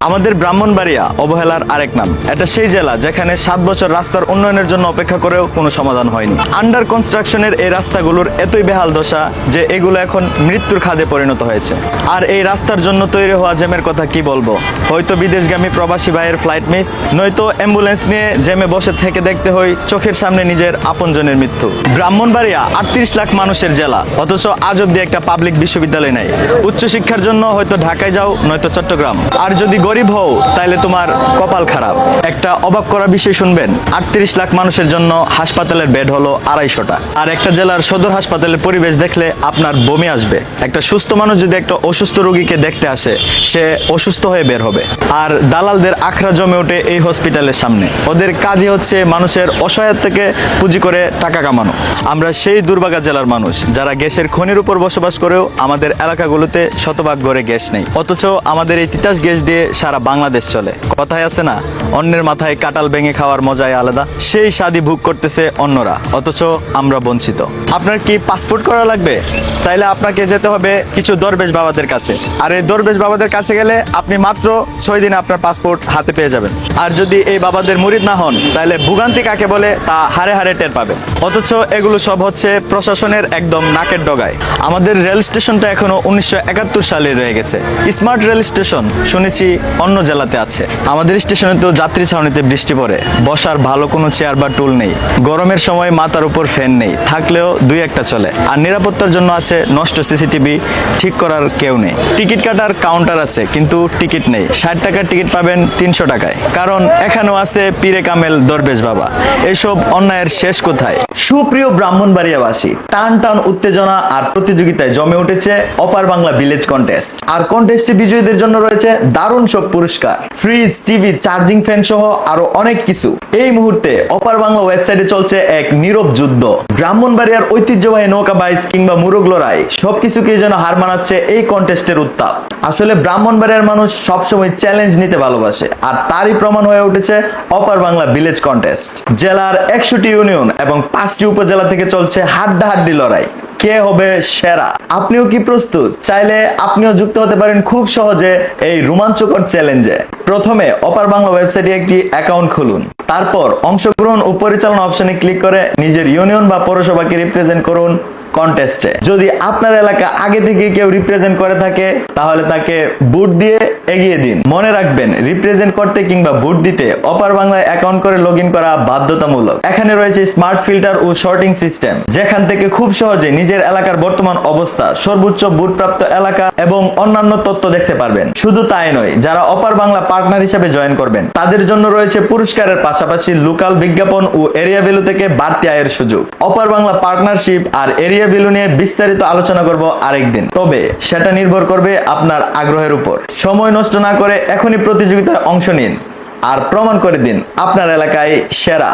আমাদের ব্রাহ্মণবাড়িয়া অবহেলার আরেক নাম। এটা সেই জেলা যেখানে 7 বছর রাস্তার উন্নয়নের জন্য অপেক্ষা করেও কোনো সমাধান হয়নি। আন্ডার কনস্ট্রাকশনের এই রাস্তাগুলোর এতই বেহাল দশা যে এগুলো এখন মৃত্যুর খাদে পরিণত হয়েছে। আর এই রাস্তার জন্য তৈরি হওয়া জ্যামের কথা কি বলবো, হয়তো বিদেশগামী প্রবাসী ভাইয়ের ফ্লাইট মিস, নয়তো অ্যাম্বুলেন্স নিয়ে জ্যামে বসে থেকে দেখতে হয় চোখের সামনে নিজের আপনজনের মৃত্যু। ব্রাহ্মণবাড়িয়া 38 লাখ মানুষের জেলা, অথচ আজ অব্দি একটা পাবলিক বিশ্ববিদ্যালয় নাই। উচ্চশিক্ষার জন্য হয়তো ঢাকায় যাও, নয়তো চট্টগ্রাম। আর যদি গরিব হও তাহলে তোমার কপাল খারাপ। একটা অবাক করা বিষয় শুনবেন, 38 লাখ মানুষের জন্য হাসপাতালের বেড হলো 250টা। আর একটা জেলার সদর হাসপাতালের পরিবেশ দেখলে আপনার বমি আসবে। একটা সুস্থ মানুষ যদি একটা অসুস্থ রোগীকে দেখতে আসে, সে অসুস্থ হয়ে বের হবে। আর দালালদের আখড়া জমে ওঠে এই হসপিটালের সামনে। ওদের কাজই হচ্ছে মানুষের অসহায় থেকে পুঁজি করে টাকা কামানো। আমরা সেই দুর্ভাগা জেলার মানুষ যারা গ্যাসের খনির উপর বসবাস করেও আমাদের এলাকাগুলোতে শতভাগ ঘরে গ্যাস নেই, অথচ আমাদের এই তিতাস গ্যাস দিয়ে সারা বাংলাদেশ চলে। কথায় আছে না, অন্যের মাথায় কাঁঠাল ভেঙে খাওয়ার মজাই আলাদা। সেই স্বাদই ভোগ করতেছে অন্যরা, অথচ আমরা বঞ্চিত। আপনার কি পাসপোর্ট করা লাগবে? তাইলে আপনাকে যেতে হবে কিছু দরবেশ বাবাদের কাছে। আর এই দরবেশ বাবাদের কাছে গেলে আপনি মাত্র 6 দিনে আপনার পাসপোর্ট হাতে পেয়ে যাবেন। আর যদি এই বাবাদের মুরিদ না হন, তাহলে ভোগান্তি কাকে বলে তা হারে হারে টের পাবেন। অথচ এগুলো সব হচ্ছে প্রশাসনের একদম নাকের ডগায়। আমাদের রেল স্টেশনটা এখনো 1971 সালে রয়ে গেছে। স্মার্ট রেল স্টেশন শুনেছি অন্য জেলাতে আছে। আমাদের স্টেশনে তো যাত্রী ছাউনিতে বৃষ্টি পড়ে, বসার ভালো কোনো চেয়ার বা টুল নেই। গরমের সময় মাথার উপর ফ্যান নেই, থাকলেও 2-1টা চলে। আর নিরাপত্তার জন্য আছে নষ্ট সিসিটিভি, ঠিক করার কেউ নেই। টিকিট কাটার কাউন্টার আছে, কিন্তু টিকিট নেই। 60 টাকার টিকিট পাবেন 300 টাকায়, কারণ এখানেও আছে পীরে কামেল দরবেশ বাবা। এসব অন্যায়ের শেষ কোথায়? সুপ্রিয় ব্রাহ্মণবাড়িয়াবাসী, টান টান উত্তেজনা আর প্রতিযোগিতায় জমে উঠেছে অপার বাংলা ভিলেজ কন্টেস্ট। আর কন্টেস্টে বিজয়ীদের জন্য রয়েছে দারুণ সব পুরস্কার, ফ্রিজ, টিভি, চার্জিং ফ্যান সহ আরো অনেক কিছু। এই মুহূর্তে অপার বাংলা ওয়েবসাইটে চলছে এক নীরব যুদ্ধ। ব্রাহ্মণবাড়িয়ার ঐতিহ্যবাহী নৌকা বাইচ কিংবা মুরগ লড়াই সবকিছুকে যেন হার মানাচ্ছে এই কন্টেস্টের উত্তাপ। আসলে ব্রাহ্মণবাড়িয়ার মানুষ সবসময় চ্যালেঞ্জ নিতে ভালোবাসে, আর তারই প্রমাণ হয়ে উঠেছে অপার বাংলা ভিলেজ কন্টেস্ট। জেলার 100টি ইউনিয়ন এবং 5টি উপজেলা থেকে চলছে হাড্ডাহাড্ডি লড়াই। কে হবে সেরা? আপনিও কি প্রস্তুত? চাইলে আপনিও যুক্ত হতে পারেন খুব সহজে এই রোমাঞ্চকর চ্যালেঞ্জে। প্রথমে অপার বাংলা ওয়েবসাইটে একটি অ্যাকাউন্ট খুলুন। তারপর অংশগ্রহণ ও পরিচালনা অপশনে ক্লিক করে নিজের ইউনিয়ন বা পৌরসভাকে রিপ্রেজেন্ট করুন কন্টেস্টে। যদি আপনার এলাকা আগে থেকে কেউ রিপ্রেজেন্ট করে থাকে, তাহলে তাকে ভোট দিয়ে এগিয়ে দিন। মনে রাখবেন, রিপ্রেজেন্ট করতে কিংবা ভোট দিতে অপার বাংলায় অ্যাকাউন্ট করে লগইন করা বাধ্যতামূলক। এখানে রয়েছে স্মার্ট ফিল্টার ও সর্টিং সিস্টেম, যেখান থেকে খুব সহজে নিজের এলাকার বর্তমান অবস্থা, সর্বোচ্চ ভোটপ্রাপ্ত এলাকা এবং অন্যান্য তথ্য দেখতে পারবেন। শুধু তাই নয়, যারা অপার বাংলা পার্টনার হিসেবে জয়েন করবেন, তাদের জন্য রয়েছে পুরস্কারের পাশাপাশি লোকাল বিজ্ঞাপন ও এরিয়া ভ্যালু থেকে বাড়তি আয়ের সুযোগ। অপার বাংলা পার্টনারশিপ আর এরিয়া ভ্যালু নিয়ে বিস্তারিত আলোচনা করব আরেকদিন, তবে সেটা নির্ভর করবে আপনার আগ্রহের উপর। সময় নষ্ট না করে এখনই প্রতিযোগিতায় অংশ নিন আর প্রমাণ করে দিন আপনার এলাকায় সেরা।